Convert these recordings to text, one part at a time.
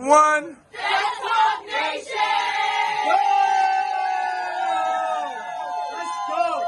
one. Fem Talk Nation! Let's go!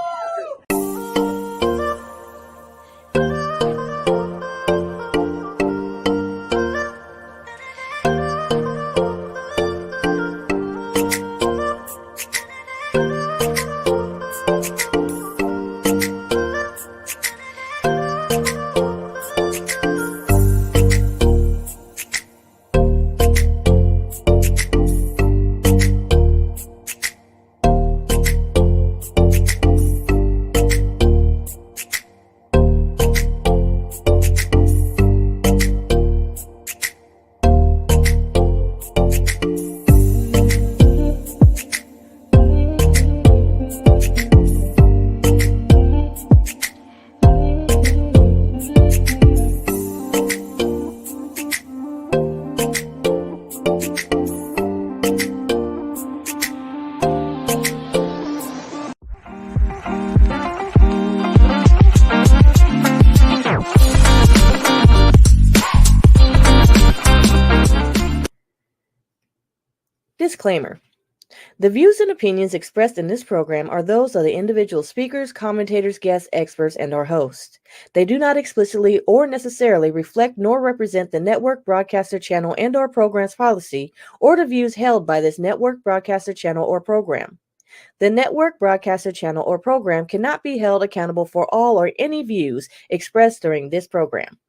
Disclaimer. The views and opinions expressed in this program are those of the individual speakers, commentators, guests, experts, and our hosts. They do not explicitly or necessarily reflect nor represent the network broadcaster channel and or program's policy or the views held by this network broadcaster channel or program. The network broadcaster channel or program cannot be held accountable for all or any views expressed during this program.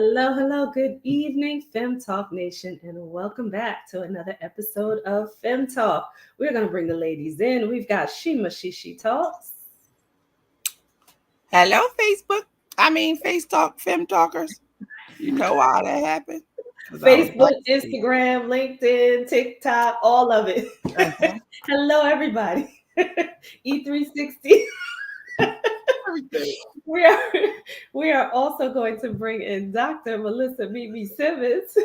Hello, good evening, Fem Talk Nation, and welcome back to another episode of Fem Talk. We're going to bring the ladies in. We've got She Talks. Hello, Face Talk, Fem Talkers. You know why that happened? Facebook, Instagram, LinkedIn, TikTok, all of it. Uh-huh. Hello, everybody. E360. We are also going to bring in Dr. Melissa Mimi Simmons.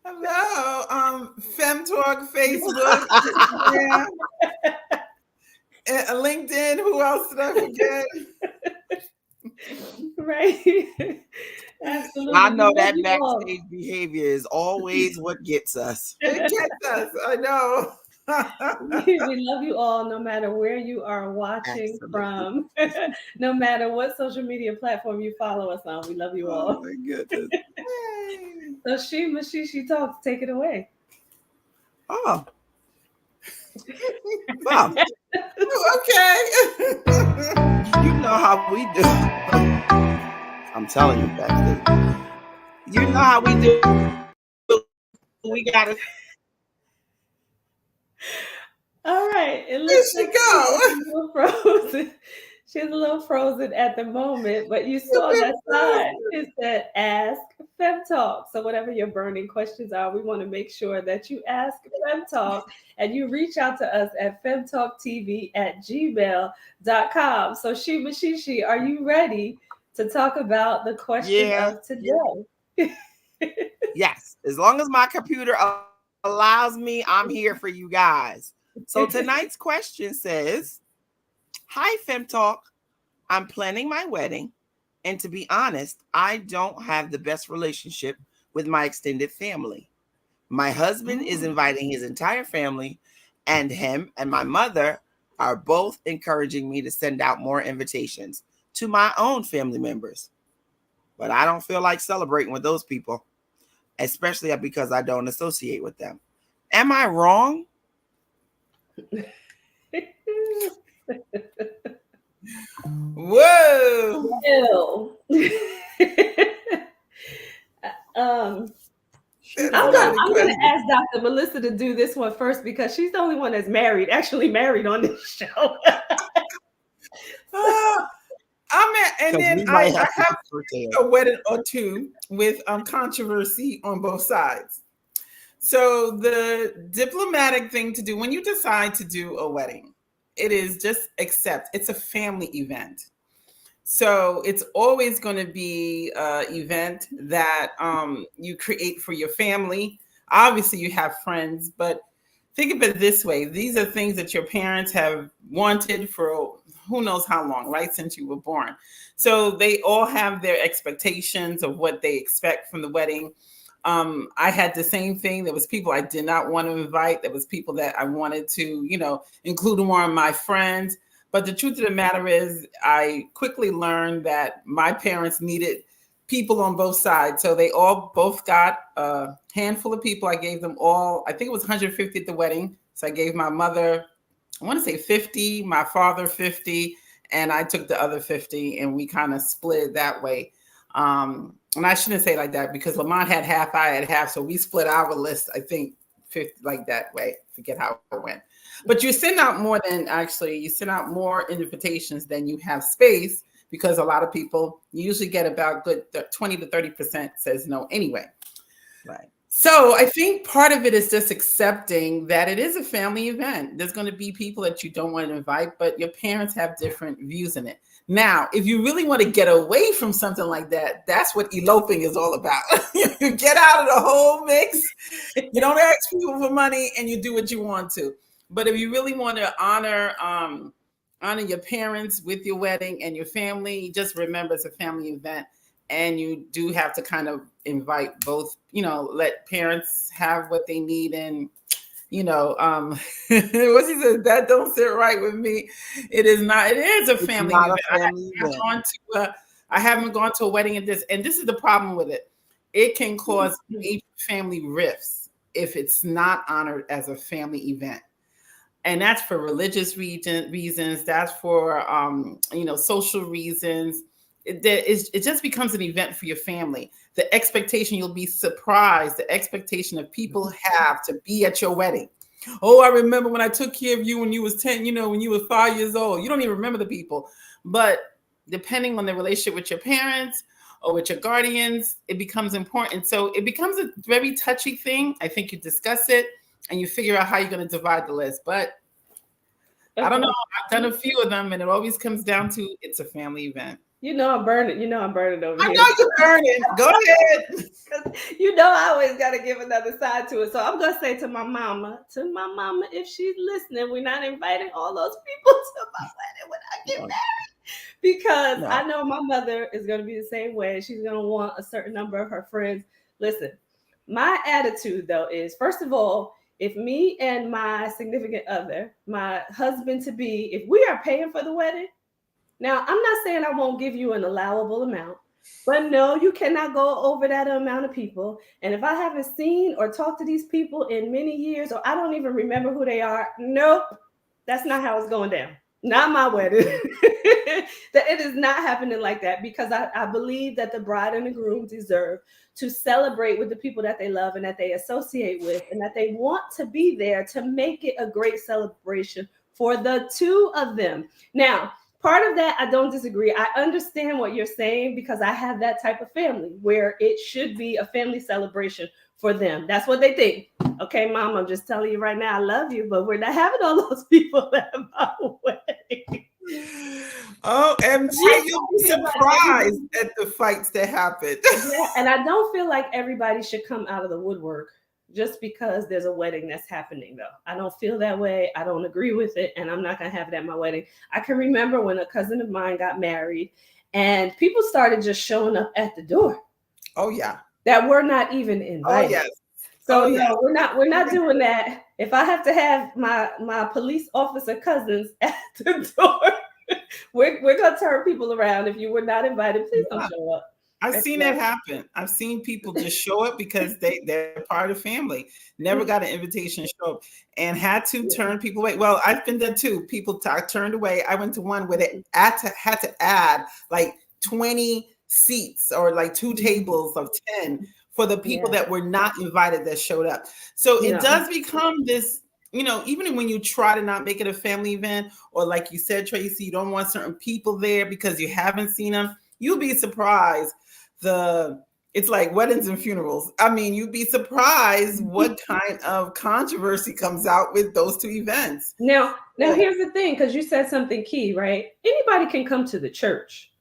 Hello, Fem Talk, Facebook, Instagram, LinkedIn. Who else did I forget? Right. Absolutely. I know that backstage behavior is always what gets us. It gets us. I know. We love you all, no matter where you are watching from, no matter what social media platform you follow us on. We love you all. Oh my goodness. So she talks. Take it away. Oh. Wow. Okay. You know how we do. I'm telling you backstage. You know how we do. We gotta. All right. There she go. She's a little frozen at the moment, but you saw that sign. It said ask Fem Talk. So whatever your burning questions are, we want to make sure that you ask Fem Talk and you reach out to us at femtalktv@gmail.com. So She, are you ready to talk about the question of today? Yes. As long as my computer allows me, I'm here for you guys. So tonight's question says, hi, Fem Talk. I'm planning my wedding. And to be honest, I don't have the best relationship with my extended family. My husband is inviting his entire family, and him and my mother are both encouraging me to send out more invitations to my own family members. But I don't feel like celebrating with those people, especially because I don't associate with them. Am I wrong? Whoa. I'm gonna ask Dr. Melissa to do this one first because she's the only one that's actually married on this show. I'm And 'Cause then we I might have to have curtail. a wedding or two with controversy on both sides. So the diplomatic thing to do when you decide to do a wedding, it is just accept it's a family event. So it's always going to be an event that you create for your family. Obviously, you have friends, but think of it this way. These are things that your parents have wanted for who knows how long, right? Since you were born. So they all have their expectations of what they expect from the wedding. I had the same thing. There was people I did not want to invite. There was people that I wanted to, include more of my friends. But the truth of the matter is, I quickly learned that my parents needed people on both sides. So they all both got a handful of people. I gave them all, I think it was 150 at the wedding. So I gave my mother, I want to say 50, my father 50, and I took the other 50 and we kind of split it that way. And I shouldn't say like that because Lamont had half, I had half. So we split our list, I think 50 like that way. Forget how it went. But you send out more invitations than you have space because a lot of people usually get about good 20 to 30% says no anyway. Right. So I think part of it is just accepting that it is a family event. There's going to be people that you don't want to invite, but your parents have different views in it. Now, if you really want to get away from something like that, that's what eloping is all about. You get out of the whole mix. You don't ask people for money and you do what you want to. But if you really want to honor your parents with your wedding and your family, just remember it's a family event. And you do have to kind of invite both, let parents have what they need. And, what she said, that don't sit right with me. It is not. It is a family event. I haven't gone to a wedding and this is the problem with it. It can cause major family rifts if it's not honored as a family event. And that's for religious reasons. That's for, social reasons. It just becomes an event for your family. The expectation, you'll be surprised, the expectation of people have to be at your wedding. Oh, I remember when I took care of you when you was 10, when you were 5 years old. You don't even remember the people. But depending on the relationship with your parents or with your guardians, it becomes important. So it becomes a very touchy thing. I think you discuss it and you figure out how you're going to divide the list. But I don't know. I've done a few of them and it always comes down to it's a family event. I'm burning. I'm burning over here. I know you're burning. Go ahead. I always got to give another side to it. So I'm going to say to my mama, if she's listening, we're not inviting all those people to my wedding when I get married. Because I know my mother is going to be the same way. She's going to want a certain number of her friends. Listen, my attitude, though, is, first of all, if me and my significant other, my husband-to-be, if we are paying for the wedding, now, I'm not saying I won't give you an allowable amount, but no, you cannot go over that amount of people. And if I haven't seen or talked to these people in many years, or I don't even remember who they are, nope, that's not how it's going down. Not my wedding. It is not happening like that because I believe that the bride and the groom deserve to celebrate with the people that they love and that they associate with and that they want to be there to make it a great celebration for the two of them. Now, part of that, I don't disagree. I understand what you're saying because I have that type of family where it should be a family celebration for them. That's what they think. Okay, Mom, I'm just telling you right now, I love you, but we're not having all those people at my wedding. Oh, MG, you'll be surprised at the fights that happen. Yeah, and I don't feel like everybody should come out of the woodwork just because there's a wedding that's happening, though. I don't feel that way. I don't agree with it, and I'm not going to have it at my wedding. I can remember when a cousin of mine got married, and people started just showing up at the door. Oh, yeah. That we're not even invited. Oh, yes. So no, we're not doing that. If I have to have my police officer cousins at the door, we're going to turn people around. If you were not invited, please don't show up. I've seen that happen. I've seen people just show up because they're part of the family. Never got an invitation to show up and had to turn people away. Well, I've been there too. People turned away. I went to one where they had to add like 20 seats or like 2 tables of 10 for the people that were not invited that showed up. So it does become this even when you try to not make it a family event, or like you said, Tracy, you don't want certain people there because you haven't seen them, you'll be surprised. It's like weddings and funerals. I mean, you'd be surprised what kind of controversy comes out with those two events. Now here's the thing, because you said something key, right? Anybody can come to the church.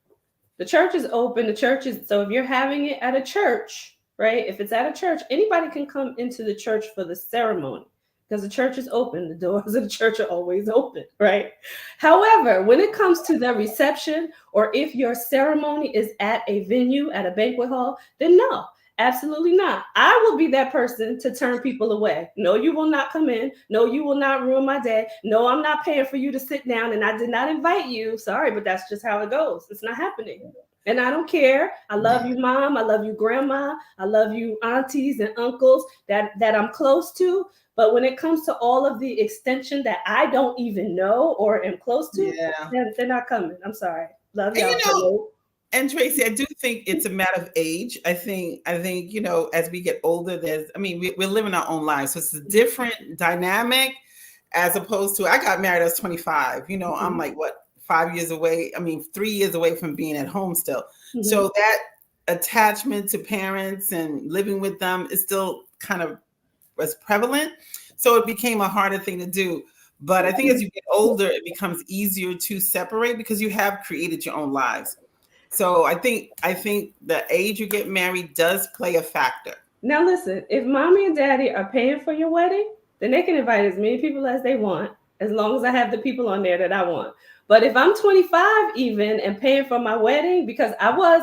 The church is open. So if you're having it at a church, right? If it's at a church, anybody can come into the church for the ceremony because the church is open. The doors of the church are always open, right? However, when it comes to the reception, or if your ceremony is at a venue, at a banquet hall, then no, absolutely not. I will be that person to turn people away. No, you will not come in. No, you will not ruin my day. No, I'm not paying for you to sit down, and I did not invite you. Sorry, but that's just how it goes. It's not happening. And I don't care. I love you, mom. I love you, grandma. I love you, aunties and uncles that I'm close to. But when it comes to all of the extension that I don't even know or am close to, they're not coming. I'm sorry. Love y'all. And Tracy, I do think it's a matter of age. I think, as we get older, we're living our own lives. So it's a different dynamic as opposed to, I got married, I was 25. I'm like, 5 years away? 3 years away from being at home still. Mm-hmm. So that attachment to parents and living with them is still kind of was prevalent. So it became a harder thing to do. But I think as you get older, it becomes easier to separate because you have created your own lives. So I think the age you get married does play a factor. Now listen, if mommy and daddy are paying for your wedding, then they can invite as many people as they want, as long as I have the people on there that I want. But if I'm 25 even and paying for my wedding, because I was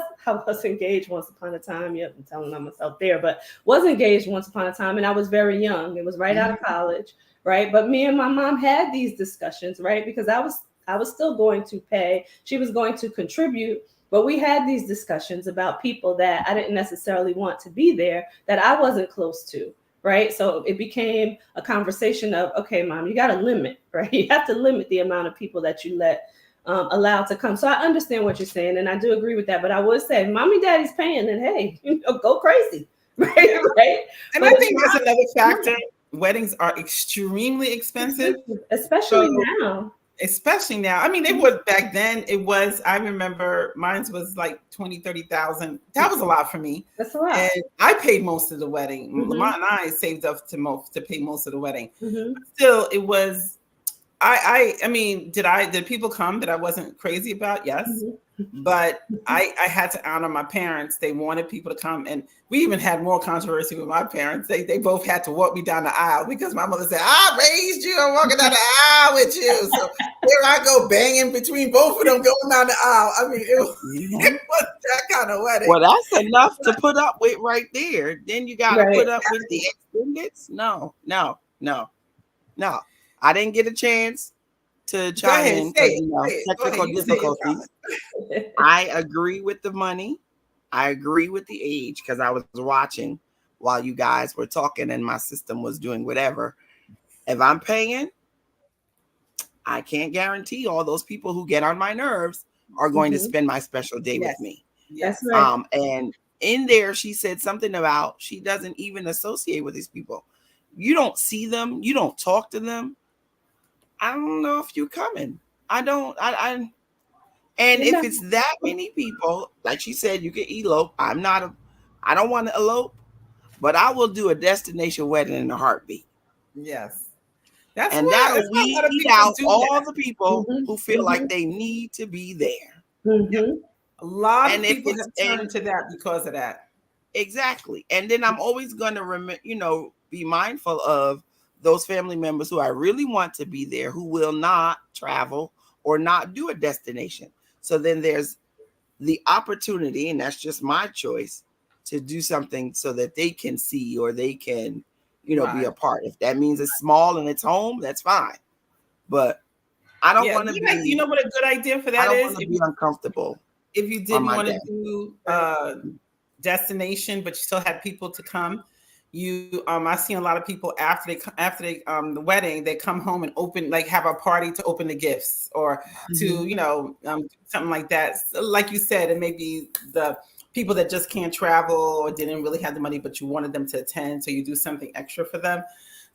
engaged once upon a time. Yep, I'm telling on myself there, but was engaged once upon a time, and I was very young. It was right out of college, right? But me and my mom had these discussions, right? Because I was still going to pay. She was going to contribute. But we had these discussions about people that I didn't necessarily want to be there, that I wasn't close to, right? So it became a conversation of, okay, mom, you got to limit, right? You have to limit the amount of people that you let allow to come. So I understand what you're saying, and I do agree with that. But I would say, if mommy, daddy's paying, then hey, go crazy, right? Right? And but I think there's another factor. Weddings are extremely expensive, especially now. Especially now. It was back then. I remember mine was like 20, 30,000. That was a lot for me. That's a lot. And I paid most of the wedding. Mm-hmm. Lamont and I saved up to pay most of the wedding. Mm-hmm. Still, it was, did people come that I wasn't crazy about? Yes. Mm-hmm. But I had to honor my parents. They wanted people to come. And we even had more controversy with my parents. They both had to walk me down the aisle because my mother said, I raised you. I'm walking down the aisle with you. So here I go banging between both of them going down the aisle. It was that kind of wedding. Well, that's enough to put up with right there. Then you got to put up with the extendeds. No. I didn't get a chance to chime in because technical difficulties. I agree with the money. I agree with the age because I was watching while you guys were talking and my system was doing whatever. If I'm paying, I can't guarantee all those people who get on my nerves are going to spend my special day with me. Yes. Right. And in there, she said something about she doesn't even associate with these people. You don't see them. You don't talk to them. I don't know if you're coming. And if it's that many people, like she said, you can elope. I don't want to elope, but I will do a destination wedding in a heartbeat. Yes. That'll weed out all the people who feel like they need to be there. Mm-hmm. A lot of people have turned to that because of that. Exactly. And then I'm always going to be mindful of those family members who I really want to be there, who will not travel or not do a destination. So then there's the opportunity, and that's just my choice, to do something so that they can see or they can, be a part. If that means it's small and it's home, that's fine. But I don't want to be. You know what a good idea for that is? I don't want to be uncomfortable. If you didn't want to do destination, but you still had people to come. I've seen a lot of people after the wedding, they come home and have a party to open the gifts or to, something like that. So like you said, it may be the people that just can't travel or didn't really have the money, but you wanted them to attend. So you do something extra for them.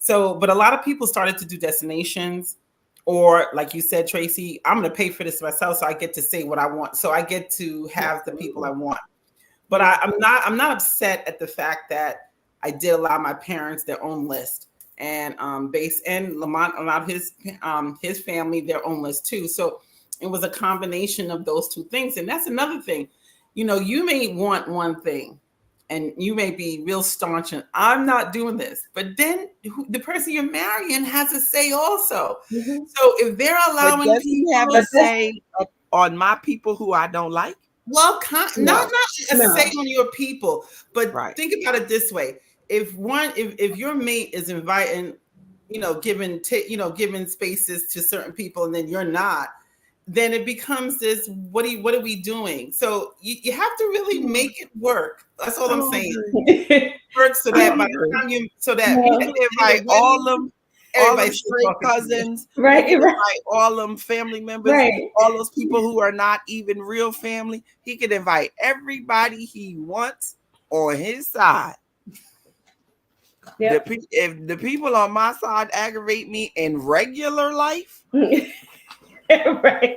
So, but a lot of people started to do destinations, or like you said, Tracy, I'm going to pay for this myself, so I get to say what I want. So I get to have the people I want. But I'm not upset at the fact that I did allow my parents their own list, and Lamont allowed his family their own list too. So it was a combination of those two things. And that's another thing. You know, you may want one thing and you may be real staunch and I'm not doing this, but then the person you're marrying has a say also. Mm-hmm. So if they're allowing does he have a say on my people who I don't like? Well, not a say on your people, but think about it this way: if your mate is inviting, giving spaces to certain people, and then you're not, then it becomes this. What are we doing? So you have to really make it work. That's all I'm saying. Work so that by the time you invite all them straight cousins, right, all them family members, all those people who are not even real family. He could invite everybody he wants on his side. Yep. If the people on my side aggravate me in regular life, right.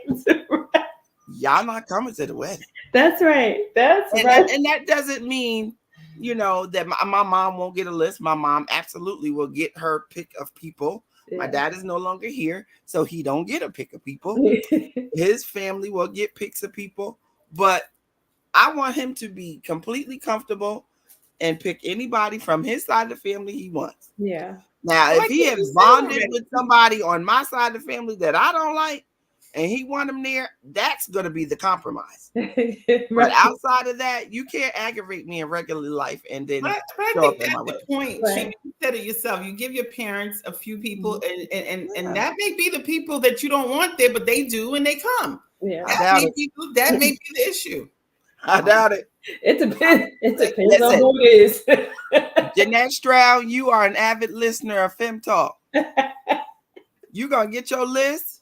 Y'all not coming to the wedding. That's right. And that doesn't mean, that my mom won't get a list. My mom absolutely will get her pick of people. Yeah. My dad is no longer here, so he don't get a pick of people. His family will get picks of people, but I want him to be completely comfortable and pick anybody from his side of the family he wants. Yeah. Now, if he has bonded with somebody on my side of the family that I don't like, and he want them there, that's going to be the compromise. Right. But outside of that, you can't aggravate me in regular life and then I think that's the point. Right. You said it yourself. You give your parents a few people, and that may be the people that you don't want there, but they do, and they come. Yeah, that may be the issue. I doubt it. It depends on who it is. Jeanette Stroud, you are an avid listener of Fem Talk. You going to get your list?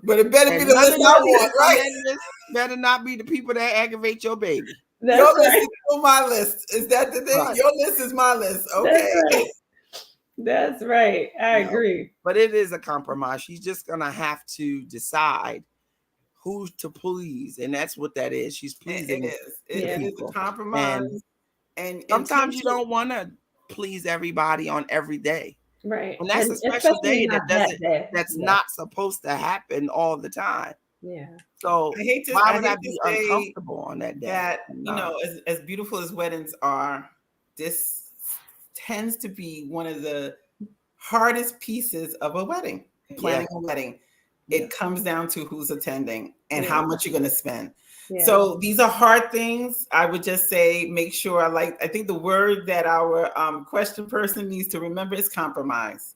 But it better be the list I want, right? Better not be the people that aggravate your baby. Your list is on my list. Is that the thing? Right. Your list is my list. Okay. That's right. I agree. But it is a compromise. She's just going to have to decide who to please. And that's what that is. She's pleasing. It is a compromise. And sometimes you don't want to please everybody on every day. Right. And that's a special day that's not supposed to happen all the time. Yeah. So why would I be uncomfortable on that day? That, as beautiful as weddings are, this tends to be one of the hardest pieces of a wedding, planning a wedding. It comes down to who's attending and how much you're going to spend. Yeah. So these are hard things. I would just say, make sure I think the word that our question person needs to remember is compromise.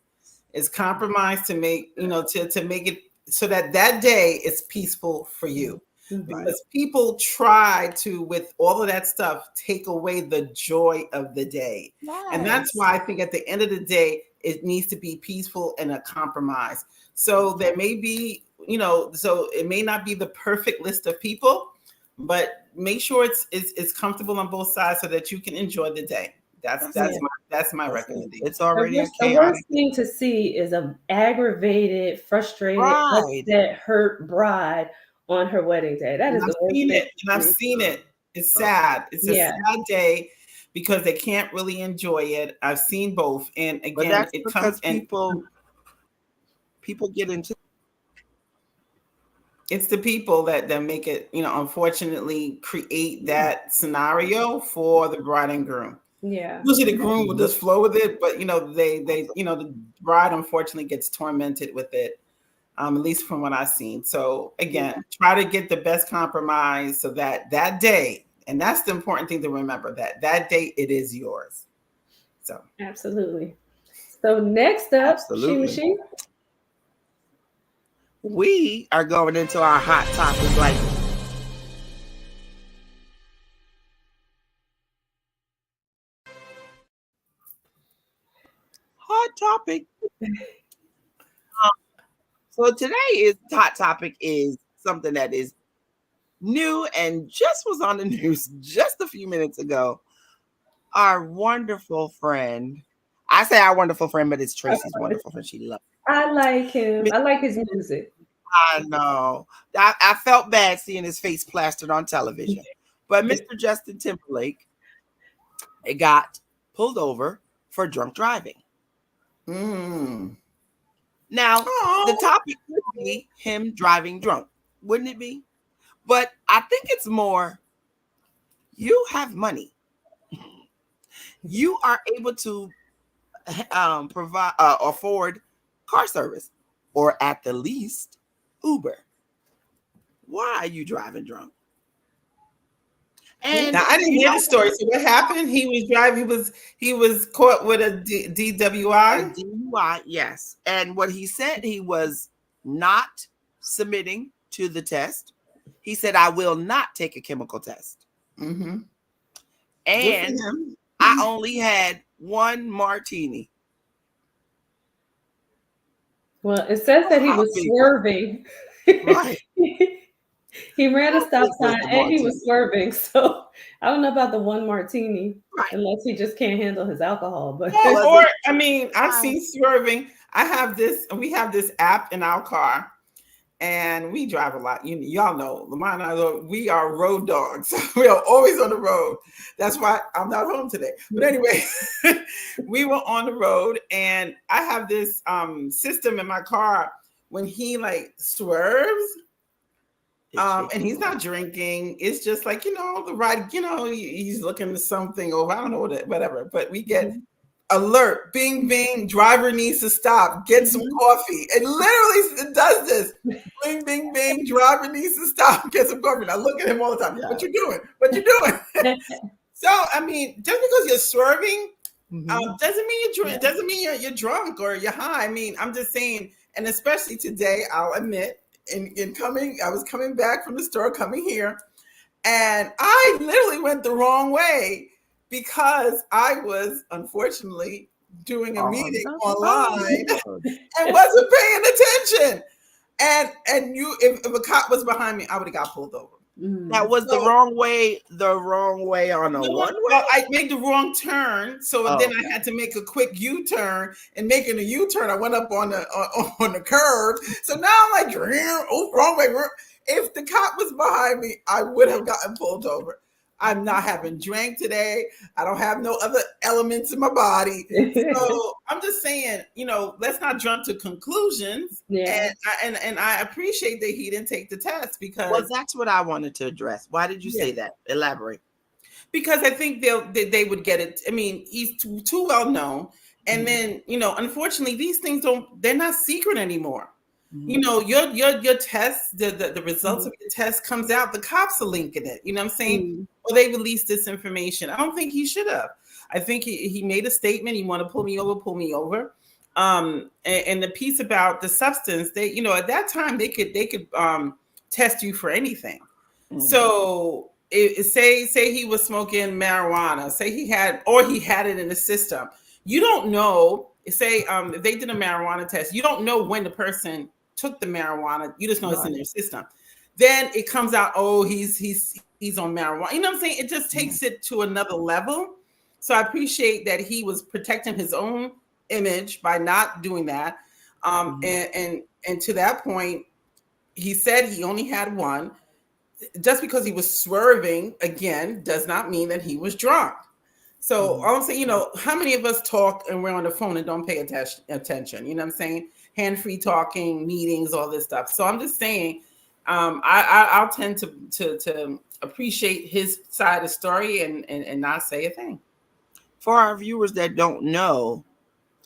It's compromise to make, to make it so that day is peaceful for you. Mm-hmm. Because people try to, with all of that stuff, take away the joy of the day. Yes. And that's why I think at the end of the day, it needs to be peaceful and a compromise. So there may be, so it may not be the perfect list of people, but make sure it's comfortable on both sides so that you can enjoy the day. That's my recommendation. It's already the worst thing to see is an aggravated, frustrated, upset, hurt bride on her wedding day. That is the worst thing. I've seen it. It's sad. It's a sad day because they can't really enjoy it. I've seen both, and again, it comes people get into. It's the people that make it, unfortunately create that scenario for the bride and groom. Yeah. Usually the groom will just flow with it, but the bride unfortunately gets tormented with it. At least from what I've seen. So again, try to get the best compromise so that day, and that's the important thing to remember, that day it is yours. So absolutely. So next up, she. We are going into our hot topic like hot topic. So today's hot topic is something that is new and just was on the news just a few minutes ago. Our wonderful friend, I say our wonderful friend, but it's Tracy's wonderful friend. She loves it. I like him. I like his music. I know. I felt bad seeing his face plastered on television. But Mr. Justin Timberlake got pulled over for drunk driving. Now, the topic would be him driving drunk, wouldn't it be? But I think it's more, you have money. You are able to provide afford car service, or at the least Uber. Why are you driving drunk? And now, I didn't hear the story. So what happened? He was driving. He was caught with a DWI. A DUI, yes. And what he said, he was not submitting to the test. He said, "I will not take a chemical test." And I only had one martini. Well, it says that he was swerving. Right. He ran a stop sign and he was swerving. So I don't know about the one martini, unless he just can't handle his alcohol. But or I mean, I've seen swerving. We have this app in our car, and we drive a lot. Y'all know, Lamar and I, we are road dogs. We are always on the road. That's why I'm not home today. But anyway, we were on the road, and I have this system in my car when he like swerves. And he's not drinking. It's just like, the ride, he's looking at something over. I don't know whatever, but we get alert, bing, bing, driver needs to stop, get some coffee. It literally does this. Bing, bing, bing, driver needs to stop, get some coffee. And I look at him all the time. Yeah. What you doing? What you doing? So, I mean, just because you're swerving doesn't mean you're drunk. Doesn't mean you're drunk or you're high. I mean, I'm just saying, and especially today, I'll admit, I was coming back from the store, coming here, and I literally went the wrong way because I was unfortunately doing a meeting online and wasn't paying attention. And if a cop was behind me, I would have got pulled over. That was the wrong way on a one way. Well, I made the wrong turn, so then I had to make a quick U-turn. And making a U-turn, I went up on the curve. So now I'm like, wrong way. If the cop was behind me, I would have gotten pulled over. I'm not having drank today. I don't have no other elements in my body. So I'm just saying, let's not jump to conclusions. Yeah. And I appreciate that he didn't take the test because. Well, that's what I wanted to address. Why did you say that? Elaborate. Because I think they would get it. I mean, he's too well known. And then, unfortunately, these things they're not secret anymore. Your test, the results of your test comes out, the cops are linking it. You know what I'm saying? Or they released this information. I don't think he should have. I think he made a statement. He wanted to pull me over. And the piece about the substance, they, at that time they could test you for anything. So say he was smoking marijuana, say he had it in the system. You don't know, say if they did a marijuana test, you don't know when the person took the marijuana. You just know it's in their system. Then it comes out, he's on marijuana. You know what I'm saying? It just takes it to another level. So I appreciate that he was protecting his own image by not doing that. And to that point, he said he only had one. Just because he was swerving again does not mean that he was drunk. So I'm saying, how many of us talk and we're on the phone and don't pay attention? You know what I'm saying? Hand-free talking, meetings, all this stuff. So I'm just saying, I'll tend to appreciate his side of the story and not say a thing. For our viewers that don't know,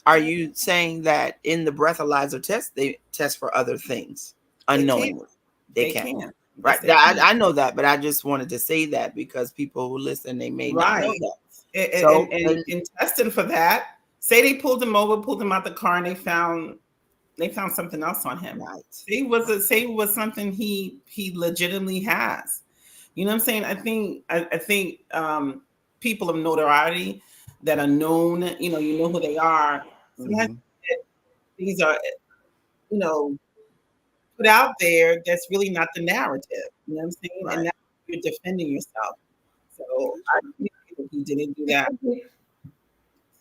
are you saying that in the breathalyzer test, they test for other things unknowingly? They can. Right. Yes, I know that, but I just wanted to say that because people who listen, they may not know that. And testing for that, say they pulled him out the car and they found something else on him. Right. Say it was something he legitimately has. You know what I'm saying? I think people of notoriety that are known, you know who they are. Sometimes these are, put out there that's really not the narrative. You know what I'm saying? Right. And now you're defending yourself. So I think he didn't do that.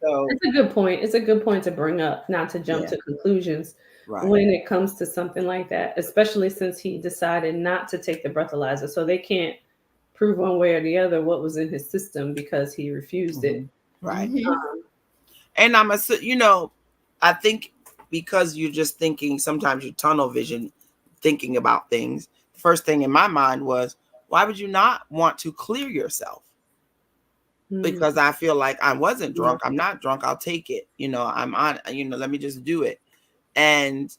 So it's a good point. It's a good point to bring up, not to jump to conclusions when it comes to something like that, especially since he decided not to take the breathalyzer. So they can't prove one way or the other what was in his system because he refused it. Right. And I think because you're just thinking, sometimes you're tunnel vision thinking about things. The first thing in my mind was, why would you not want to clear yourself? Because I feel like I wasn't drunk. I'm not drunk. I'll take it. I'm on, let me just do it. And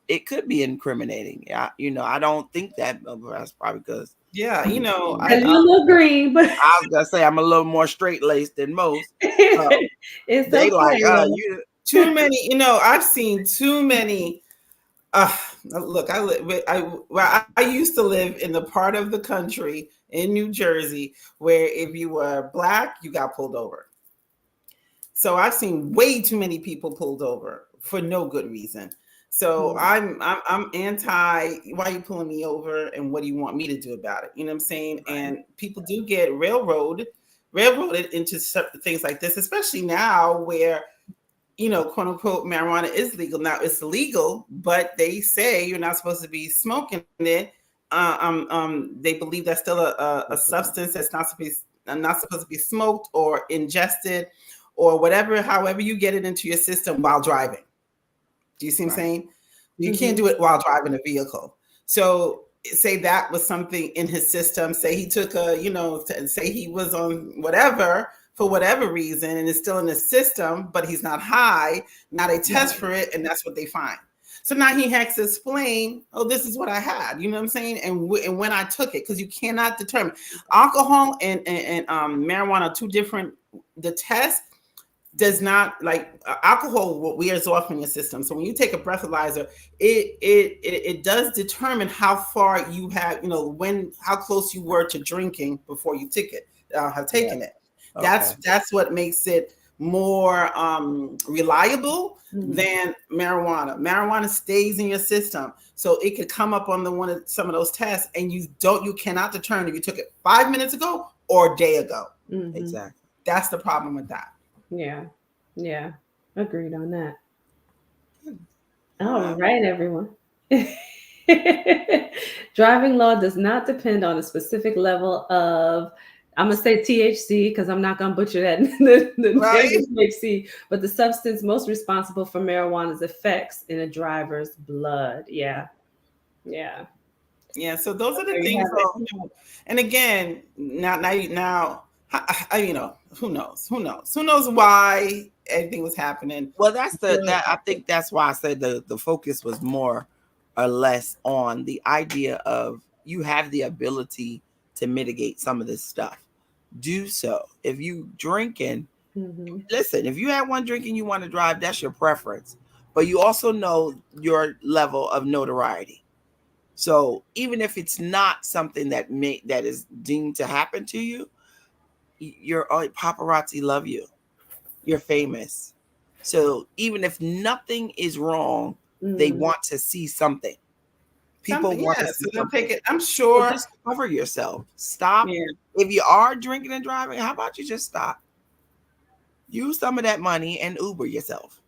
it could be incriminating. I don't think that, but that's probably because. Yeah, I'm a little green, but I was gonna say I'm a little more straight laced than most. It's they okay, you too many. I've seen too many. Look, I used to live in the part of the country in New Jersey where if you were Black, you got pulled over. So I've seen way too many people pulled over for no good reason. So I'm anti. Why are you pulling me over? And what do you want me to do about it? You know what I'm saying? Right. And people do get railroaded into things like this, especially now where, quote unquote, marijuana is legal. Now it's legal, but they say you're not supposed to be smoking it. They believe that's still a substance that's not supposed to be smoked or ingested or whatever, however you get it into your system while driving. Do you see what I'm saying? You can't do it while driving a vehicle. So say that was something in his system. Say he took say he was on whatever for whatever reason and it's still in his system, but he's not high. Now they test for it and that's what they find. So now he has to explain, this is what I had. You know what I'm saying? And when I took it, because you cannot determine. Alcohol and marijuana are two different. The test does not, like alcohol wears off in your system. So when you take a breathalyzer, it does determine how far you have, how close you were to drinking before you took it, have taken it. Okay. That's what makes it more reliable than marijuana. Marijuana stays in your system, so it could come up on some of those tests, and you cannot determine if you took it 5 minutes ago or a day ago. Exactly. That's the problem with that. Yeah, agreed on that. All right, everyone. Driving law does not depend on a specific level of, I'm gonna say THC because I'm not gonna butcher that. the THC, but the substance most responsible for marijuana's effects in a driver's blood. Yeah. So those are the things. And again, now. Who knows why anything was happening. Well, I think that's why I said the focus was more or less on the idea of you have the ability to mitigate some of this stuff. Do so. If you drinking, listen, if you have one drink and you want to drive, that's your preference. But you also know your level of notoriety. So even if it's not something that is deemed to happen to you, your paparazzi love you. You're famous. So even if nothing is wrong, they want to see something. People want to see something. I'm sure. So just cover yourself. Stop. Yeah. If you are drinking and driving, how about you just stop? Use some of that money and Uber yourself.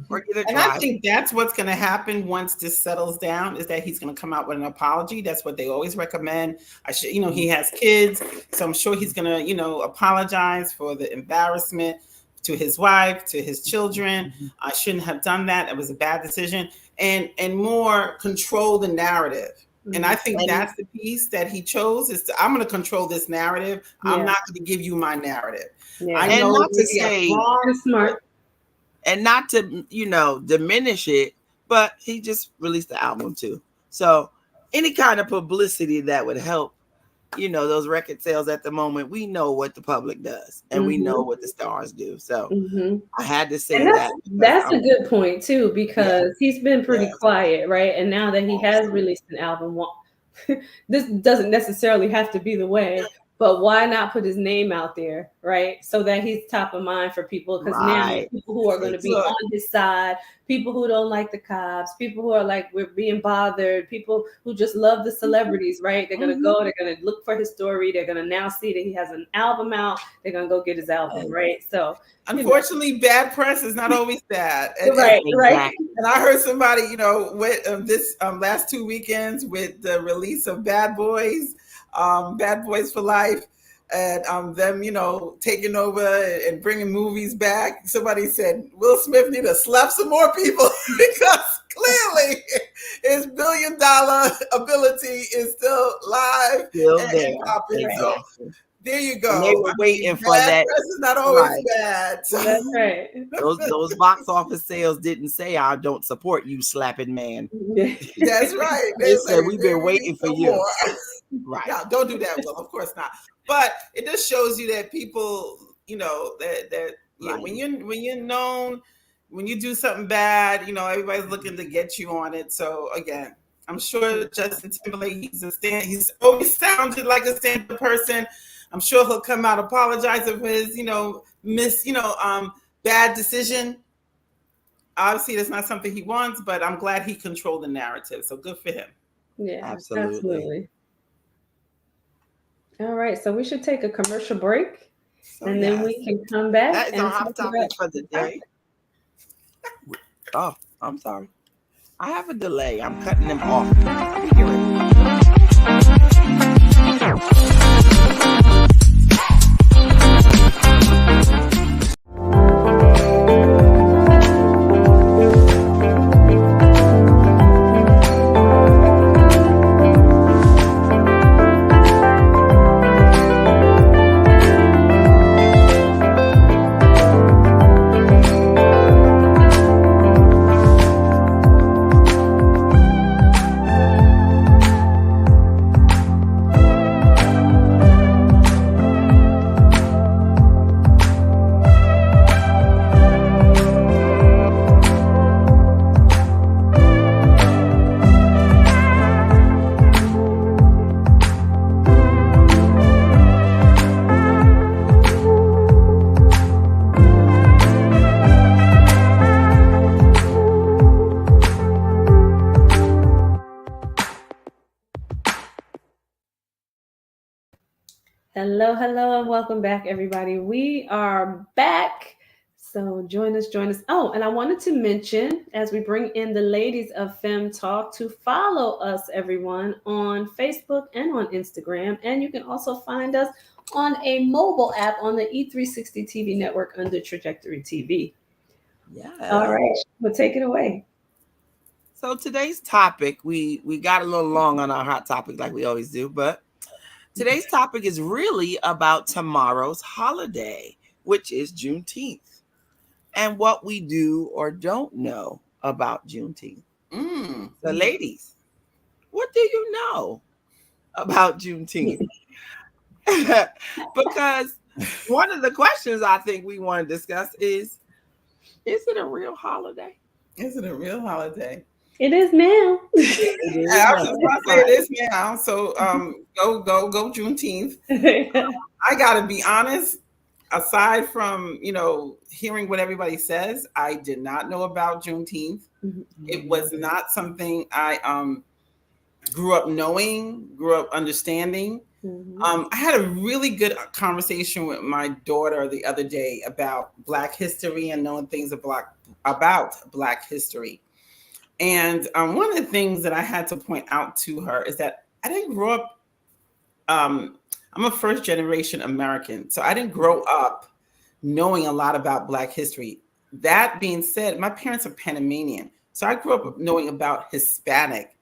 Or get a driver. And I think that's what's going to happen once this settles down, is that he's going to come out with an apology. That's what they always recommend. He has kids, so I'm sure he's going to, apologize for the embarrassment to his wife, to his children. I shouldn't have done that. It was a bad decision. And more control the narrative. And I think that's the piece that he chose, is I'm going to control this narrative. I'm not going to give you my narrative. I know not to say smart. And not to, diminish it, but he just released the album too. So any kind of publicity that would help, those record sales at the moment, we know what the public does and we know what the stars do. So I had to say that. That's a good point too, because he's been pretty quiet, right? And now that he has released an album, this doesn't necessarily have to be the way, but why not put his name out there, right? So that he's top of mind for people, because now Right. people who are going to be on his side, people who don't like the cops, people who are like, we're being bothered, people who just love the celebrities, right? They're going to go, they're going to look for his story. They're going to now see that he has an album out. They're going to go get his album, right? So unfortunately, bad press is not always bad. Right. And I heard somebody, with this last 2 weekends with the release of Bad Boys for Life, and them, taking over and bringing movies back. Somebody said Will Smith need to slap some more people because clearly his $1 billion ability is still live and popping. So there you go. And they were waiting for that. Press is not always bad. That's right. Those box office sales didn't say I don't support you, slapping man. That's right. They said we've been waiting for you. Right. No, don't do that, Will. Of course not. But it just shows you that people, that Right. when you're known, when you do something bad, everybody's looking to get you on it. So again, I'm sure Justin Timberlake, he's always sounded like a stand-up person. I'm sure he'll come out apologizing for his, bad decision. Obviously, that's not something he wants, but I'm glad he controlled the narrative. So good for him. Yeah, absolutely. All right, so we should take a commercial break, and then we can come back. That is our hot topic for the day. Oh, I'm sorry. I have a delay. I'm cutting them off. Hear it. Hello, and welcome back, everybody. We are back. So join us. Oh, and I wanted to mention, as we bring in the ladies of Fem Talk, to follow us, everyone, on Facebook and on Instagram. And you can also find us on a mobile app on the E360 TV network under Trajectory TV. Yeah. All right. Well, take it away. So today's topic, we got a little long on our hot topic like we always do, but today's topic is really about tomorrow's holiday, which is Juneteenth, and what we do or don't know about Juneteenth. So ladies, what do you know about Juneteenth? Because one of the questions I think we want to discuss is it a real holiday? Is it a real holiday? It is now. I was just about to say it is now. So go Juneteenth. I gotta be honest, aside from hearing what everybody says, I did not know about Juneteenth. It was not something I grew up knowing, grew up understanding. I had a really good conversation with my daughter the other day about Black history and knowing things about Black history. And one of the things that I had to point out to her is that I didn't grow up, I'm a first generation American, so I didn't grow up knowing a lot about Black history. That being said, my parents are Panamanian, so I grew up knowing about Hispanic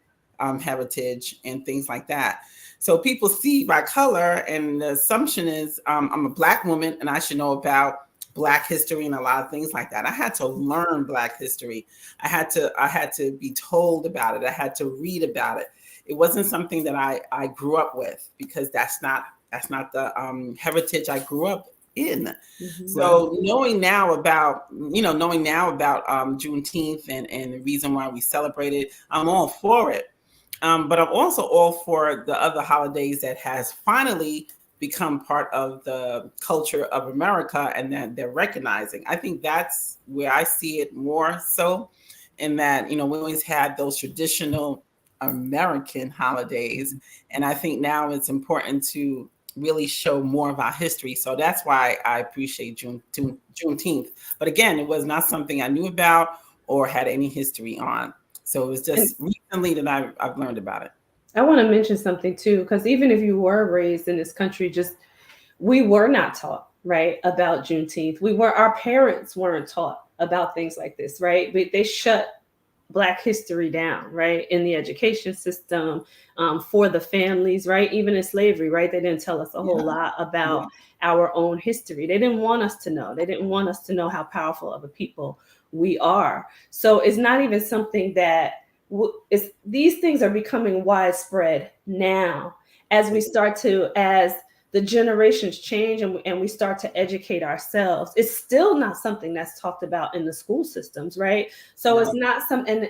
heritage and things like that. So people see my color, and the assumption is I'm a Black woman and I should know about Black history and a lot of things like that. I had to learn Black history. I had to be told about it. I had to read about it. It wasn't something that I grew up with, because that's not the heritage I grew up in. So knowing now about Juneteenth and the reason why we celebrate it, I'm all for it. But I'm also all for the other holidays that has finally become part of the culture of America, and then they're recognizing. I think that's where I see it more so, in that, we always had those traditional American holidays, and I think now it's important to really show more of our history. So that's why I appreciate Juneteenth. But again, it was not something I knew about or had any history on. So it was just recently that I've learned about it. I want to mention something too, because even if you were raised in this country, we were not taught, right, about Juneteenth. Our parents weren't taught about things like this, right? But they shut Black history down, right, in the education system, for the families, right, even in slavery, right? They didn't tell us a whole lot about our own history. They didn't want us to know. They didn't want us to know how powerful of a people we are. So it's not even something that these things are becoming widespread now as the generations change and we start to educate ourselves. It's still not something that's talked about in the school systems, right? So it's not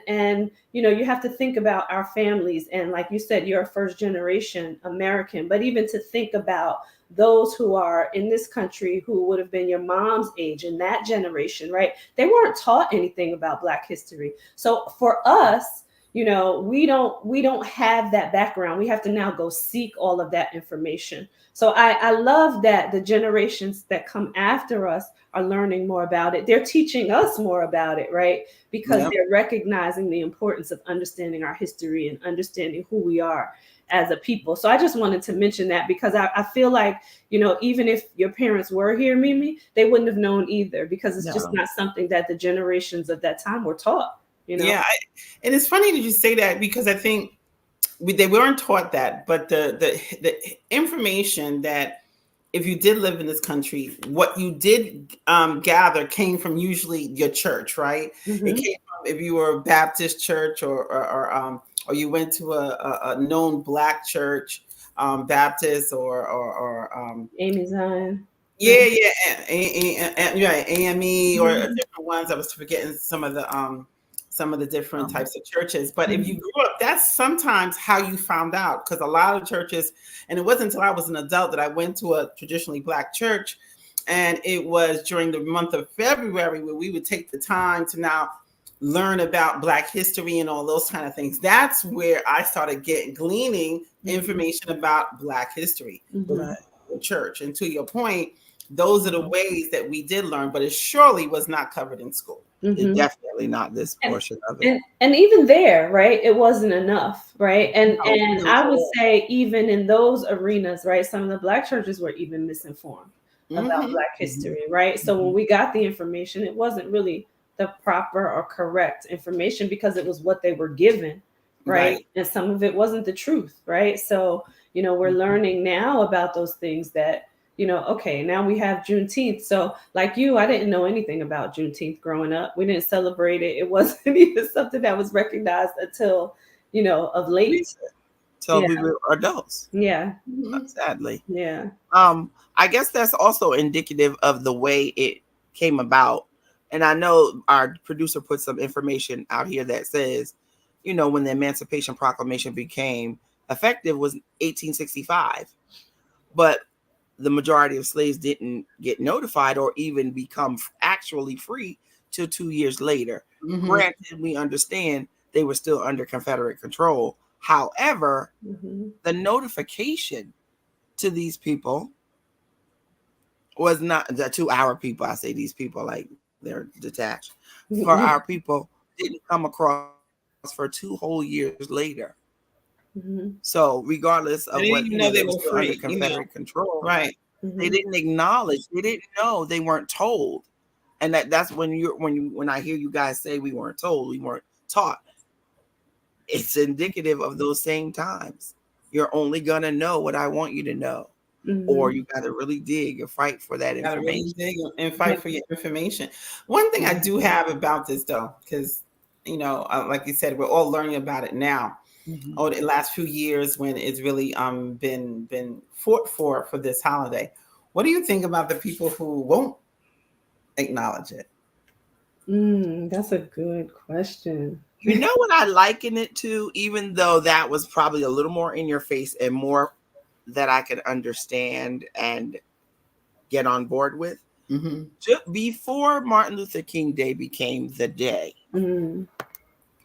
and you have to think about our families, and like you said, you're a first generation American, but even to think about those who are in this country who would have been your mom's age in that generation, right? They weren't taught anything about Black history. So for us, we don't have that background. We have to now go seek all of that information. So I love that the generations that come after us are learning more about it. They're teaching us more about it, right? Because they're recognizing the importance of understanding our history and understanding who we are as a people. So I just wanted to mention that, because I feel like, even if your parents were here, Mimi, they wouldn't have known either, because it's just not something that the generations of that time were taught. Yeah, and it's funny that you say that, because I think they weren't taught that, but the information that, if you did live in this country, what you did gather came from usually your church, right? Mm-hmm. It came from, if you were a Baptist church or you went to a known Black church, Baptist or Amy Zion. AME or different ones. I was forgetting some of the different types of churches. But if you grew up, that's sometimes how you found out, because a lot of churches, and it wasn't until I was an adult that I went to a traditionally Black church, and it was during the month of February where we would take the time to now learn about Black history and all those kind of things. That's where I started gleaning information about Black history, the church. And to your point, those are the ways that we did learn, but it surely was not covered in school. It's definitely not this portion of it. And even there, right, it wasn't enough, right? And I would say even in those arenas, right, some of the Black churches were even misinformed about Black history, right? So when we got the information, it wasn't really the proper or correct information, because it was what they were given, right? And some of it wasn't the truth, right? So, we're learning now about those things that, okay, now we have Juneteenth. So like you, I didn't know anything about Juneteenth growing up. We didn't celebrate it. It wasn't even something that was recognized until, of late. So we were adults. Yeah. Sadly. Yeah. I guess that's also indicative of the way it came about. And I know our producer put some information out here that says, when the Emancipation Proclamation became effective was 1865. But the majority of slaves didn't get notified or even become actually free till 2 years later. Granted, we understand they were still under Confederate control. However, the notification to these people was not to our people. I say these people like they're detached. For our people, didn't come across for 2 whole years later. So regardless of what they were free under Confederate control, right? They didn't acknowledge. They didn't know. They weren't told. And that's when I hear you guys say we weren't told, we weren't taught. It's indicative of those same times. You're only gonna know what I want you to know, or you got to really dig and fight for that information. Really dig and fight for your information. One thing I do have about this, though, because like you said, we're all learning about it now. Over the last few years, when it's really been fought for this holiday. What do you think about the people who won't acknowledge it? That's a good question. You know what I liken it to, even though that was probably a little more in your face and more that I could understand and get on board with. Mm-hmm. Just before Martin Luther King Day became the day,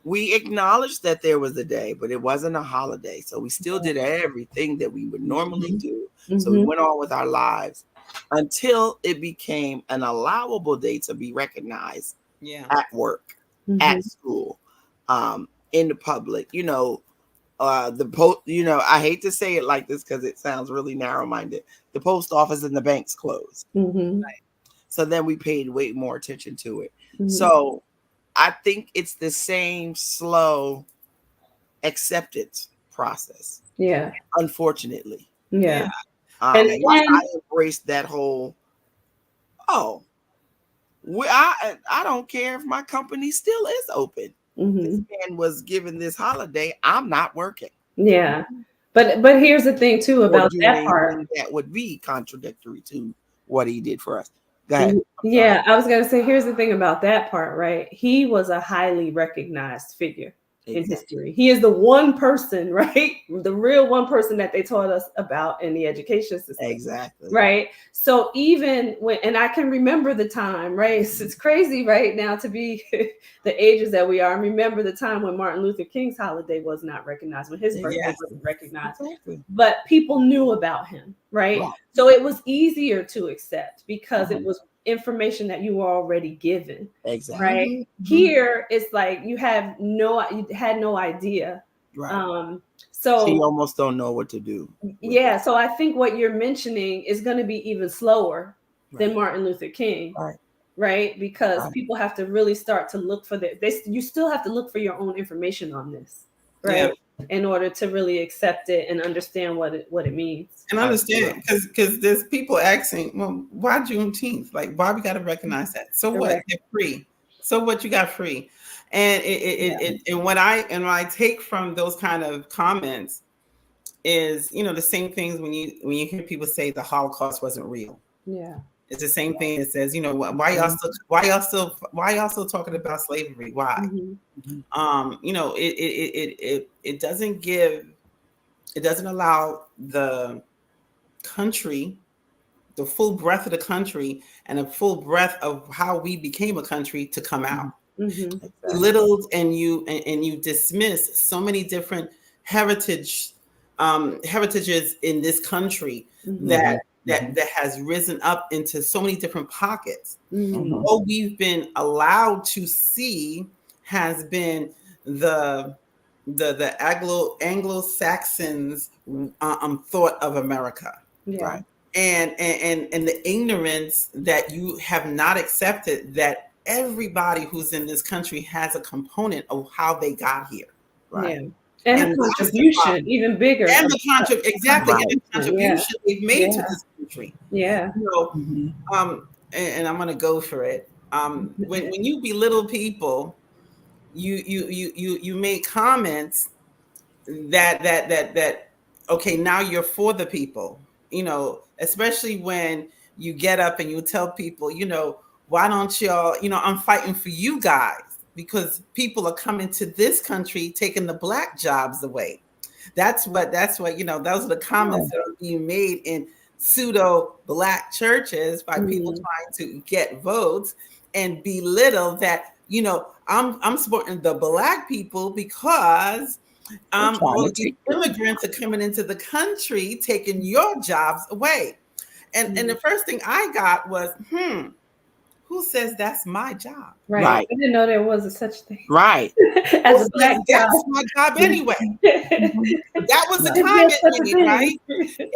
we acknowledged that there was a day, but it wasn't a holiday. So we still did everything that we would normally do. So we went on with our lives until it became an allowable day to be recognized at work, at school, in the public. You know, I hate to say it like this because it sounds really narrow-minded. The post office and the banks closed. Right? So then we paid way more attention to it. So I think it's the same slow acceptance process. Yeah. Unfortunately. Yeah. And I embraced that whole, I don't care if my company still is open. This man was given this holiday. I'm not working. Yeah. But here's the thing too about that part. That would be contradictory to what he did for us. Go ahead. Yeah, I was going to say, here's the thing about that part, right? He was a highly recognized figure in history. He is the one person, right? The real one person that they taught us about in the education system. Exactly. Right. So even when, and I can remember the time, right? It's crazy right now to be the ages that we are. And remember the time when Martin Luther King's holiday was not recognized, when his birthday wasn't recognized. But people knew about him, right? So it was easier to accept because it was information that you were already given. Exactly. Right. Here it's like you had no idea. Right. So you almost don't know what to do. Yeah. So I think what you're mentioning is going to be even slower than Martin Luther King. Right. Because people have to really start to look for you still have to look for your own information on this. Right. In order to really accept it and understand what it means. And understand, because there's people asking, well, why Juneteenth? Like, why we got to recognize that? So what? They're free. So what? You got free. And and what I take from those kind of comments is, the same things when you hear people say the Holocaust wasn't real. Yeah. It's the same thing that says, why y'all still talking about slavery? Why? It doesn't allow the country, the full breadth of the country and a full breadth of how we became a country to come out. Belittled and you dismiss so many different heritages in this country that has risen up into so many different pockets. All we've been allowed to see has been the Anglo-Saxons thought of America, right? And the ignorance that you have not accepted that everybody who's in this country has a component of how they got here, right? Yeah. And the contribution even bigger. And the contribution they've made to this country. Yeah. And I'm going to go for it. When you belittle people, you make comments that okay, now you're for the people, especially when you get up and you tell people, why don't y'all, I'm fighting for you guys because people are coming to this country taking the Black jobs away. That's what those are the comments that are being made in pseudo Black churches by people trying to get votes and belittle that, I'm supporting the Black people because all these immigrants are coming into the country taking your jobs away. And the first thing I got was, who says that's my job? Right. I didn't know there was such thing. Right. As a Black job. That's my job anyway. That was the comment, right?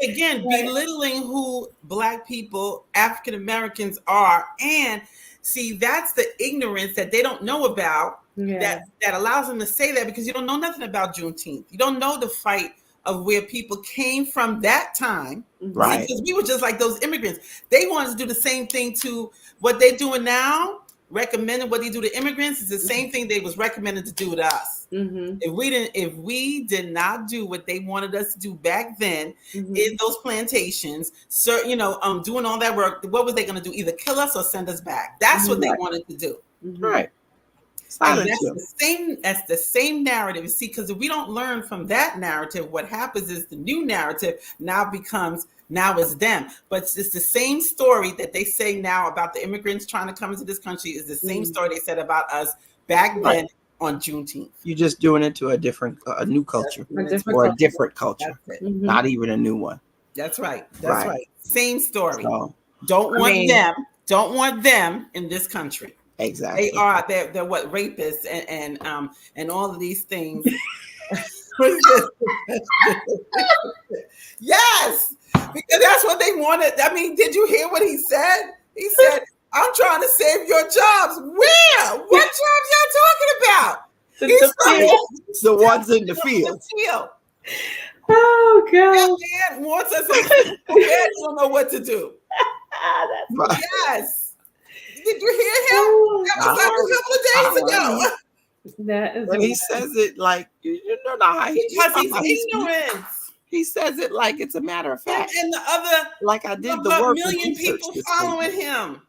Again, belittling who Black people, African Americans are. And see, that's the ignorance that they don't know about that allows them to say that because you don't know nothing about Juneteenth. You don't know the fight of where people came from that time. Right. Because we were just like those immigrants. They wanted to do the same thing to what they're doing now, recommending what they do to immigrants is the same thing they was recommended to do to us. If we did not do what they wanted us to do back then in those plantations, doing all that work, what was they going to do? Either kill us or send us back. That's what they wanted to do. Right. And that's the same narrative. See, because if we don't learn from that narrative, what happens is the new narrative now is them. But it's the same story that they say now about the immigrants trying to come into this country is the same story they said about us back then on Juneteenth. You're just doing it to a new culture, or a different culture, not even a new one. That's right. That's right. Same story. So, Don't want them in this country. Exactly. They're what, rapists and all of these things. Yes, because that's what they wanted. I mean, did you hear what he said? He said, "I'm trying to save your jobs." Where? What jobs y'all talking about? The ones in the field. Oh God! That man wants us. We don't know what to do. Yes. Did you hear him? That was like a couple of days ago. That is. And he says it like you know how because he's ignorant. He says it like it's a matter of fact. And the other, like I did the work. Million people following him.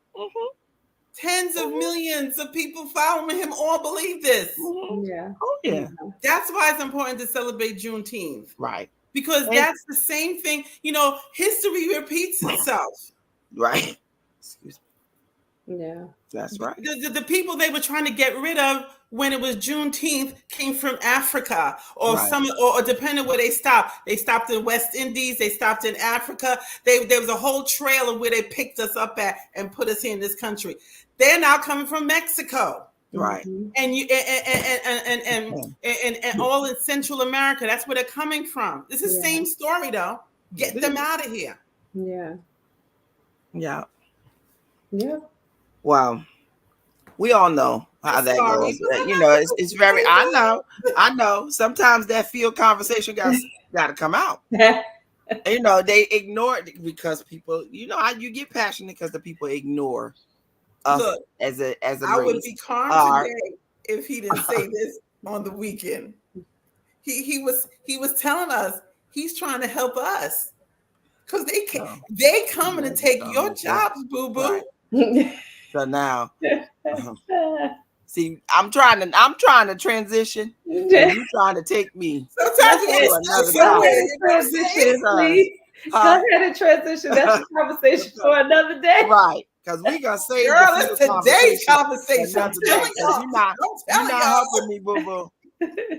Tens of millions of people following him all believe this. Yeah. Oh yeah. That's why it's important to celebrate Juneteenth. Right. Because that's the same thing. You know, history repeats itself. Right. Excuse me. Yeah. That's right. The people they were trying to get rid of when it was Juneteenth came from Africa or or depending where they stopped. They stopped in West Indies. They stopped in Africa. There was a whole trail of where they picked us up at and put us here in this country. They're now coming from Mexico. Right. And you and all in Central America. That's where they're coming from. It's the same story though. Get them out of here. Yeah. Yeah. Yeah. Well, we all know how that goes. You know, it's very. I know. Sometimes that field conversation got to come out. You know, they ignore it because people. You know how you get passionate because the people ignore us. Look, as a I race. would be calm today if he didn't say this on the weekend. He was telling us he's trying to help us because they coming to take your jobs, boo boo. Right. So now, see, I'm trying to transition, and you're trying to take me. Sometimes go ahead and transition, please. Go ahead and transition. That's a conversation for another day. Right, because we gonna say today's conversation. You're not helping me, boo boo.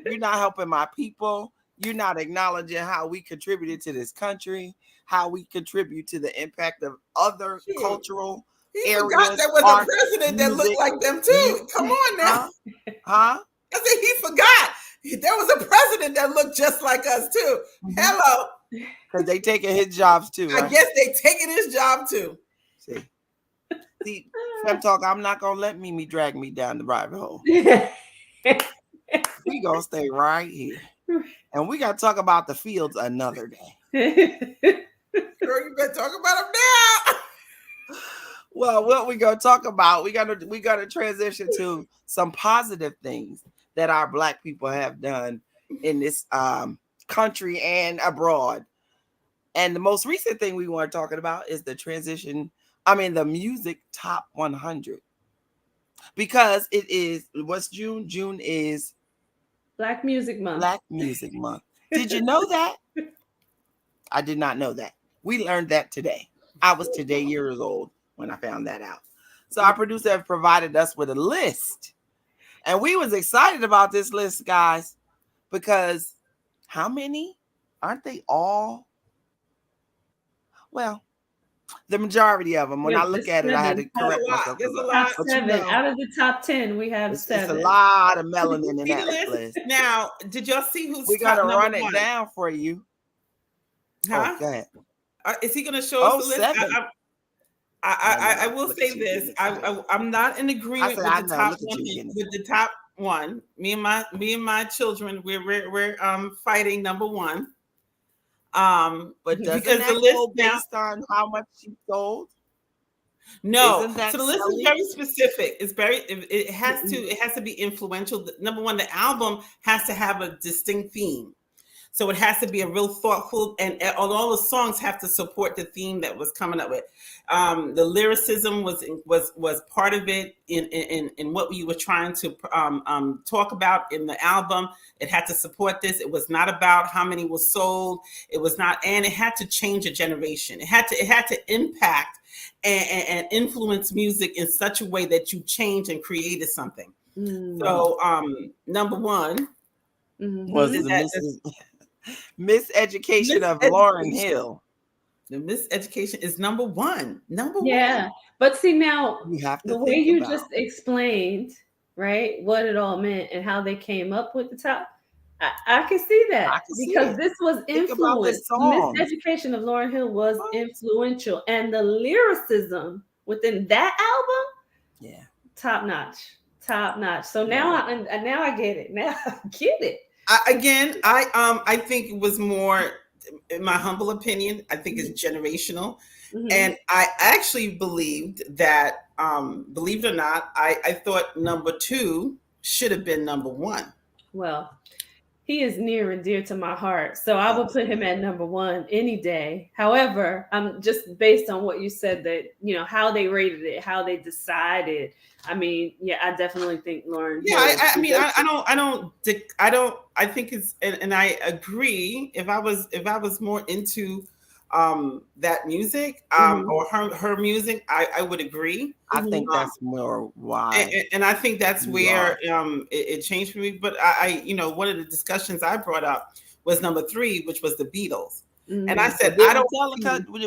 You're not helping my people. You're not acknowledging how we contributed to this country, how we contribute to the impact of other cultural. He forgot there was a president that looked like them too. Come on now. Huh? I said he forgot. There was a president that looked just like us too. Hello. Because they taking his jobs too. Right? I guess they taking his job too. See, Fem Talk, I'm not gonna let Mimi drag me down the rabbit hole. We gonna stay right here. And we gotta talk about the fields another day. Girl, you better talk about them now. Well, what we gonna talk about? We gotta transition to some positive things that our Black people have done in this country and abroad. And the most recent thing we want to talk about is the music top 100, because it is what's June. June is Black Music Month. Black Music Month. Did you know that? I did not know that. We learned that today. I was today years old when I found that out. So our producer have provided us with a list. And we was excited about this list, guys, because how many? Aren't they all? Well, the majority of them. When I look at it, I had to correct myself. There's a lot. Top 7. Out of the top 10, we have 7. It's a lot of melanin in that list. Now, did y'all see who's we got to run it down for you. Huh? Oh, go ahead. Is he going to show us the list? 7. I will say this. I'm not in agreement with the top one. With the top one, me and my children, we're fighting number one. But because the list based on how much she sold? No. So the list is very specific. It has to be influential. Number one, the album has to have a distinct theme. So it has to be a real thoughtful, and all the songs have to support the theme that was coming up with. The lyricism was part of it in what we were trying to talk about in the album. It had to support this. It was not about how many were sold. It was not, and it had to change a generation. It had to impact and influence music in such a way that you changed and created something. So number one was the Miseducation of Lauryn Hill. The Miseducation is number one. Yeah, but see now, You have to the way think you about. just explained, right, what it all meant and how they came up with the top, I can see that I can see because it. this was Think about this influenced. song. Miseducation of Lauryn Hill was influential, and the lyricism within that album, top notch. So now I get it. Now I get it. I think it was more, in my humble opinion, I think it's generational. And I actually believed that, believe it or not, I thought number two should have been number one. Well, he is near and dear to my heart, so I would put him at number one any day. However, I'm just based on what you said, that how they rated it, how they decided. I mean, I definitely think Lauryn. Yeah, I think it's, and I agree. If I was more into that music or her music, I would agree. I think that's more why, and I think that's where it changed for me. But I one of the discussions I brought up was number three, which was the Beatles, and I said, did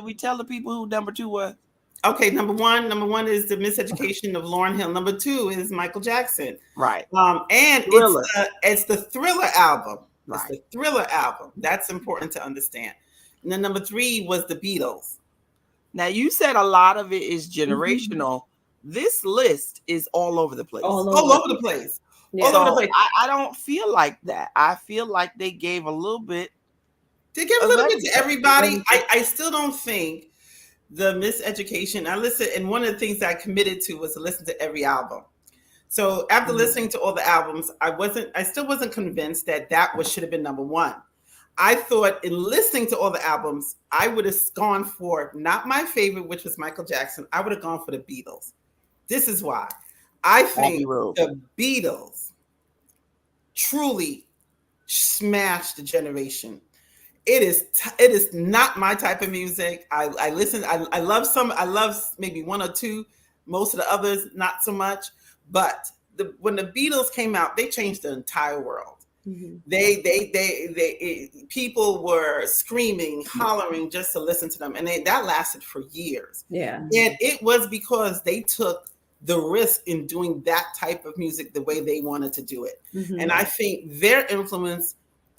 we tell the people who number two was? Okay, number one is the Miseducation of Lauryn Hill. Number two is Michael Jackson. Right. And it's the Thriller album. Right. It's the Thriller album. That's important to understand. And then number three was the Beatles. Now you said a lot of it is generational. This list is all over the place. All over the place. Yeah. All over the place. I don't feel like that. I feel like they gave a little bit. They gave a little bit to everybody. I still don't think the Miseducation. I listened, and one of the things that I committed to was to listen to every album. So after listening to all the albums, I still wasn't convinced that should have been number one. I thought in listening to all the albums, I would have gone for not my favorite, which was Michael Jackson. I would have gone for the Beatles. This is why. I think the Beatles truly smashed the generation. It is not my type of music. I listen. I love some. I love maybe one or two. Most of the others, not so much. But when the Beatles came out, they changed the entire world. People were screaming, hollering just to listen to them, and that lasted for years. Yeah, and it was because they took the risk in doing that type of music the way they wanted to do it. And I think their influence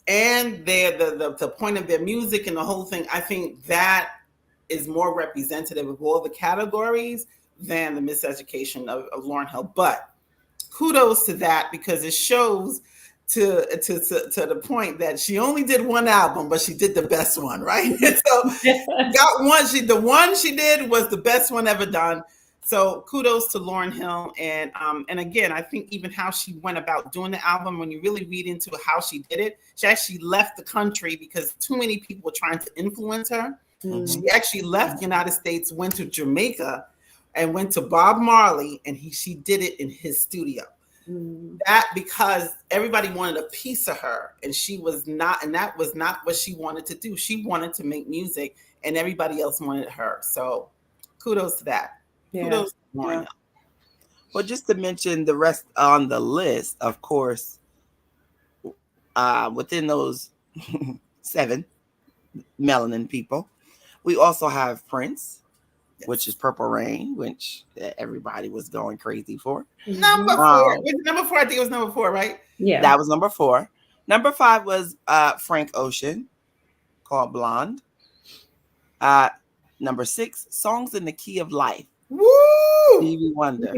and the point of their music and the whole thing, I think that is more representative of all the categories than the Miseducation of Lauryn Hill. But kudos to that, because it shows to the point that she only did one album, but she did the best one, right? So the one she did was the best one ever done. So kudos to Lauryn Hill. And again, I think even how she went about doing the album, when you really read into how she did it, she actually left the country because too many people were trying to influence her. She actually left the United States, went to Jamaica, and went to Bob Marley, and she did it in his studio. That because everybody wanted a piece of her, and that was not what she wanted to do. She wanted to make music, and everybody else wanted her. So kudos to that. Kudos to Lauryn Hill. Well, just to mention the rest on the list, of course, within those 7 melanin people, we also have Prince, which is Purple Rain, which everybody was going crazy for. Number 4. Number 4, I think it was number 4, right? Yeah. That was number 4. Number 5 was Frank Ocean, called Blonde. Number 6, Songs in the Key of Life. Woo! Stevie Wonder.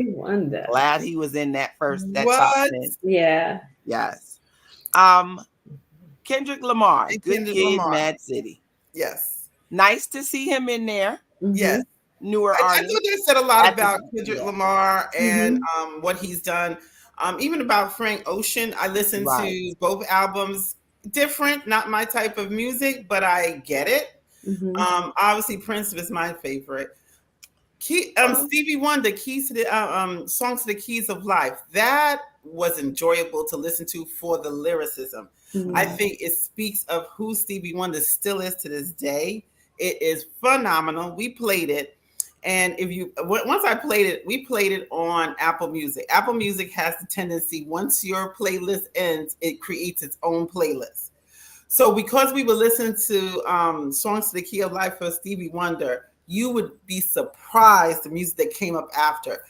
Glad he was in that top 10. Yeah. Yes. Kendrick Lamar, Good Kid, Mad City. Yes. Nice to see him in there. Yes. Newer I artist. thought they said a lot about Kendrick Lamar and what he's done. Even about Frank Ocean, I listened to both albums. different, not my type of music, but I get it. Obviously, Prince was my favorite. Stevie Wonder, Keys to the Songs to the Keys of Life. That was enjoyable to listen to for the lyricism. I think it speaks of who Stevie Wonder still is to this day. It is phenomenal. We played it. And once I played it, we played it on Apple Music. Apple Music has the tendency, once your playlist ends, it creates its own playlist. So because we were listening to Songs to the Key of Life for Stevie Wonder, you would be surprised the music that came up after.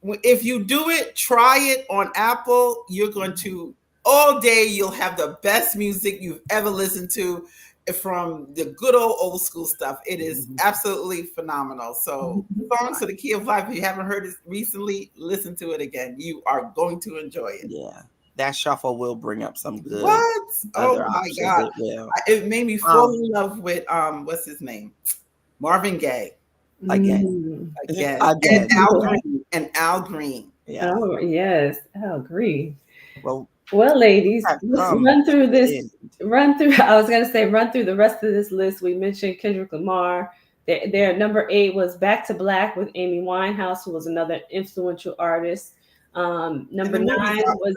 If you do it, try it on Apple, you're going to, all day, you'll have the best music you've ever listened to from the good old school stuff. It is absolutely phenomenal. So Songs to the Key of Life, if you haven't heard it recently, listen to it again. You are going to enjoy it. Yeah. That shuffle will bring up some good. What? Oh my God. It made me fall in love with what's his name? Marvin Gaye. Again. And Al Green. Yeah. Oh yes, Al Green. Well, ladies, let's run through this. I was gonna say run through the rest of this list. We mentioned Kendrick Lamar. Their number 8 was Back to Black with Amy Winehouse, who was another influential artist. Number 9 was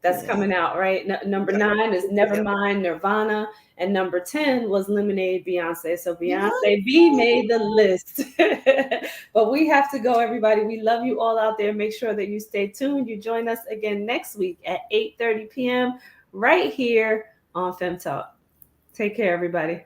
that's coming out, right? Number 9 is Nevermind, Nirvana, and number 10 was Lemonade, Beyonce. So Beyonce B made the list. But we have to go, everybody. We love you all out there. Make sure that you stay tuned. You join us again next week at 8:30 p.m. right here on Fem Talk. Take care, everybody.